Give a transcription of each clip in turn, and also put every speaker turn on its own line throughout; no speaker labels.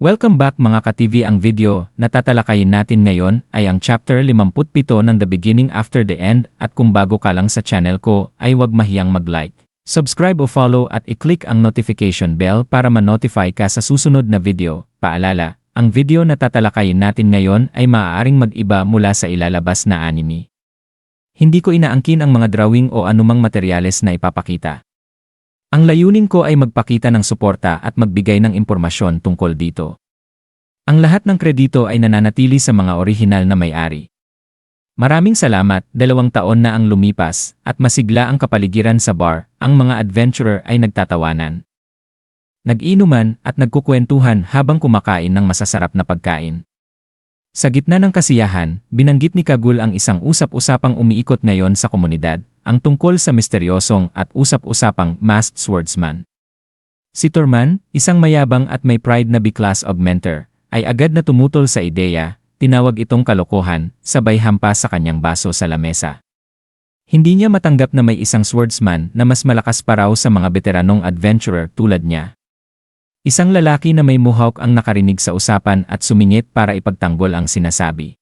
Welcome back mga ka-TV. Ang video na tatalakayin natin ngayon ay ang chapter 57 ng The Beginning After the End, at kung bago ka lang sa channel ko ay huwag mahiyang mag-like, subscribe o follow at i-click ang notification bell para ma-notify ka sa susunod na video. Paalala, ang video na tatalakayin natin ngayon ay maaaring mag-iba mula sa ilalabas na anime. Hindi ko inaangkin ang mga drawing o anumang materyales na ipapakita. Ang layunin ko ay magpakita ng suporta at magbigay ng impormasyon tungkol dito. Ang lahat ng kredito ay nananatili sa mga orihinal na may-ari. Maraming salamat, 2 taon na ang lumipas, at masigla ang kapaligiran sa bar. Ang mga adventurer ay nagtatawanan, nag-inuman at nagkukwentuhan habang kumakain ng masasarap na pagkain. Sa gitna ng kasiyahan, binanggit ni Kagul ang isang usap-usapang umiikot ngayon sa komunidad, ang tungkol sa misteryosong at usap-usapang masked swordsman. Si Torman, isang mayabang at may pride na B-class augmenter, ay agad na tumutol sa ideya. Tinawag itong kalokohan, sabay hampas sa kanyang baso sa lamesa. Hindi niya matanggap na may isang swordsman na mas malakas pa raw sa mga veteranong adventurer tulad niya. Isang lalaki na may mohawk ang nakarinig sa usapan at sumingit para ipagtanggol ang sinasabi.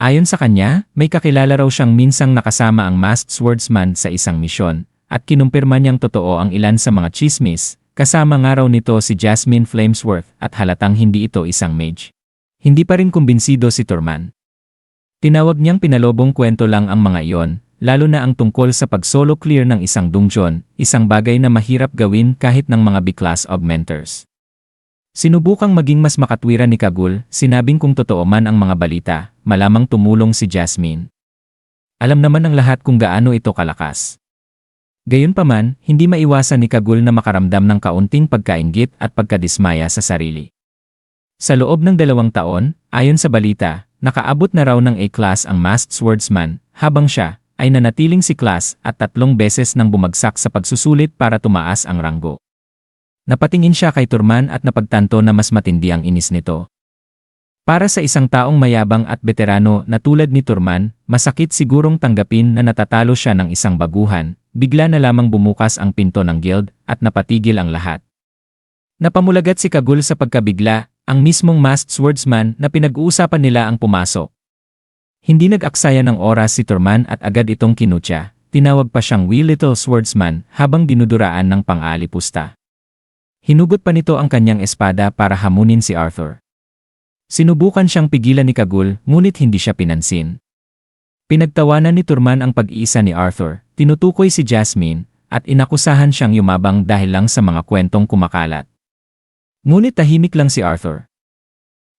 Ayon sa kanya, may kakilala raw siyang minsang nakasama ang masked swordsman sa isang misyon, at kinumpirma niyang totoo ang ilan sa mga chismis, kasama nga raw nito si Jasmine Flamesworth, at halatang hindi ito isang mage. Hindi pa rin kumbinsido si Torman. Tinawag niyang pinalobong kwento lang ang mga iyon, lalo na ang tungkol sa pag-solo clear ng isang dungeon, isang bagay na mahirap gawin kahit ng mga B-class augmenters. Sinubukang maging mas makatwiran ni Kagul, sinabing kung totoo man ang mga balita, malamang tumulong si Jasmine. Alam naman ng lahat kung gaano ito kalakas. Gayunpaman, hindi maiwasan ni Kagul na makaramdam ng kaunting pagkainggit at pagkadismaya sa sarili. Sa loob ng 2 taon, ayon sa balita, nakaabot na raw ng A-class ang masked swordsman, habang siya ay nanatiling si class at 3 beses nang bumagsak sa pagsusulit para tumaas ang ranggo. Napatingin siya kay Torman at napagtanto na mas matindi ang inis nito. Para sa isang taong mayabang at veterano na tulad ni Torman, masakit sigurong tanggapin na natatalo siya ng isang baguhan. Bigla na lamang bumukas ang pinto ng guild at napatigil ang lahat. Napamulagat si Kagul sa pagkabigla, ang mismong masked swordsman na pinag-uusapan nila ang pumasok. Hindi nag-aksaya ng oras si Torman at agad itong kinutya. Tinawag pa siyang wee little swordsman habang dinuduraan ng pang-aalipusta. Hinugot pa nito ang kanyang espada para hamunin si Arthur. Sinubukan siyang pigilan ni Kagul, ngunit hindi siya pinansin. Pinagtawanan ni Torman ang pag-iisa ni Arthur, tinutukoy si Jasmine, at inakusahan siyang yumabang dahil lang sa mga kwentong kumakalat. Ngunit tahimik lang si Arthur.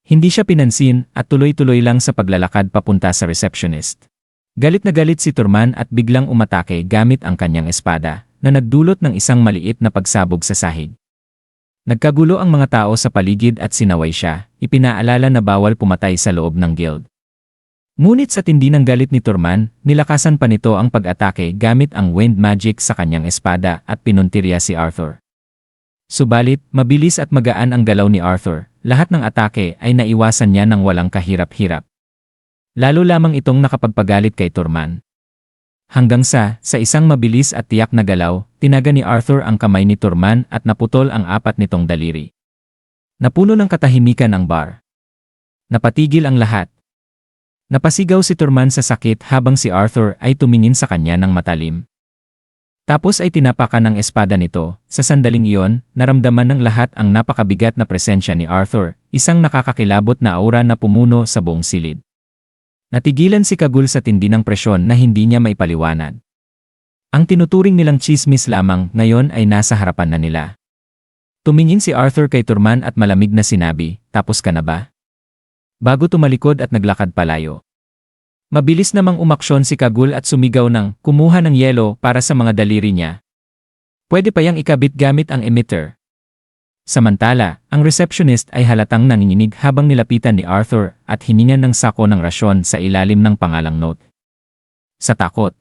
Hindi siya pinansin at tuloy-tuloy lang sa paglalakad papunta sa receptionist. Galit na galit si Torman at biglang umatake gamit ang kanyang espada, na nagdulot ng isang maliit na pagsabog sa sahig. Nagkagulo ang mga tao sa paligid at sinaway siya, ipinaalala na bawal pumatay sa loob ng guild. Ngunit sa tindi ng galit ni Torman, nilakasan pa nito ang pag-atake gamit ang wind magic sa kanyang espada at pinuntirya si Arthur. Subalit, mabilis at magaan ang galaw ni Arthur, lahat ng atake ay naiwasan niya ng walang kahirap-hirap. Lalo lamang itong nakapagpagalit kay Torman. Hanggang sa isang mabilis at tiyak na galaw, tinaga ni Arthur ang kamay ni Torman at naputol ang 4 nitong daliri. Napuno ng katahimikan ang bar. Napatigil ang lahat. Napasigaw si Torman sa sakit habang si Arthur ay tumingin sa kanya ng matalim. Tapos ay tinapakan ng espada nito. Sa sandaling iyon, naramdaman ng lahat ang napakabigat na presensya ni Arthur, isang nakakakilabot na aura na pumuno sa buong silid. Natigilan si Kagul sa tindi ng presyon na hindi niya maipaliwanag. Ang tinuturing nilang chismis lamang ngayon ay nasa harapan na nila. Tumingin si Arthur kay Torman at malamig na sinabi, "Tapos ka na ba?" Bago tumalikod at naglakad palayo. Mabilis namang umaksyon si Kagul at sumigaw ng kumuha ng yelo para sa mga daliri niya. Pwede pa yang ikabit gamit ang emitter. Samantala, ang receptionist ay halatang nanginginig habang nilapitan ni Arthur at hiningan ng sako ng rasyon sa ilalim ng pangalang note. Sa takot,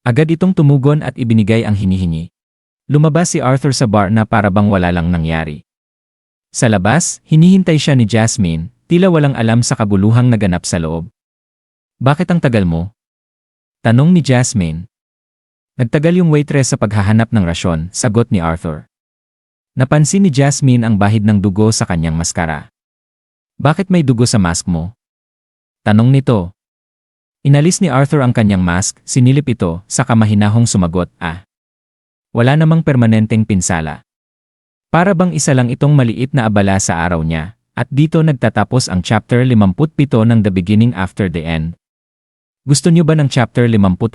agad itong tumugon at ibinigay ang hinihingi. Lumabas si Arthur sa bar na para bang wala lang nangyari. Sa labas, hinihintay siya ni Jasmine, tila walang alam sa kabuluhang naganap sa loob. Bakit ang tagal mo? Tanong ni Jasmine. Nagtagal yung waitress sa paghahanap ng rasyon, sagot ni Arthur. Napansin ni Jasmine ang bahid ng dugo sa kanyang maskara. Bakit may dugo sa mask mo? Tanong nito. Inalis ni Arthur ang kanyang mask, sinilip ito, saka mahinahong sumagot, wala namang permanenteng pinsala. Para bang isa lang itong maliit na abala sa araw niya, at dito nagtatapos ang chapter 57 ng The Beginning After the End. Gusto niyo ba ng chapter 58?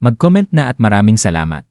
Mag-comment na at maraming salamat.